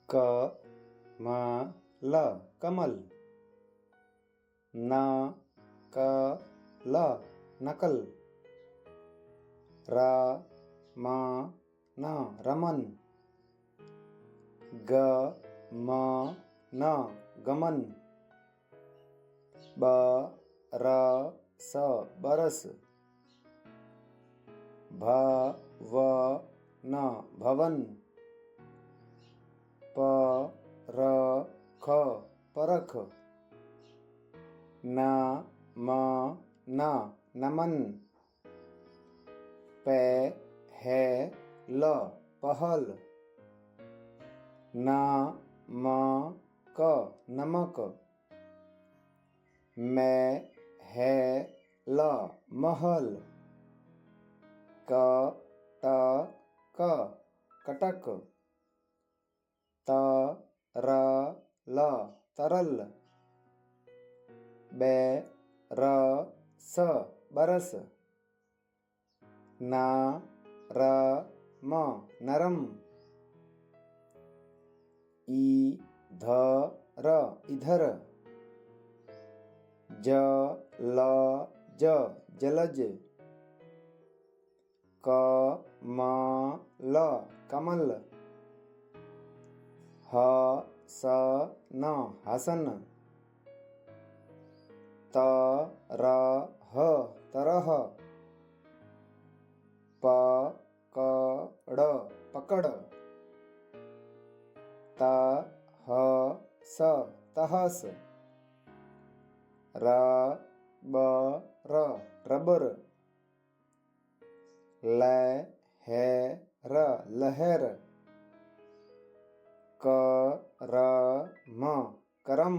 क म ल कमल। न क ल नकल। र म न रमन। ग म न गमन। ब र स बरस। भ व न भवन। प र ख परख। न म न नमन। पे है ल पहल। न म क नमक। मैं है ल महल। क ट क कटक। त र ल तरल। बे र स बरस। न र म नरम। ई ध र इधर। ज ल ज जलज। क म ल कमल। ह स न हसन। त र ह तरह। प क ड़ पकड़। त ह स तहस। र ब र रबर। ल है र लहर। क र म करम।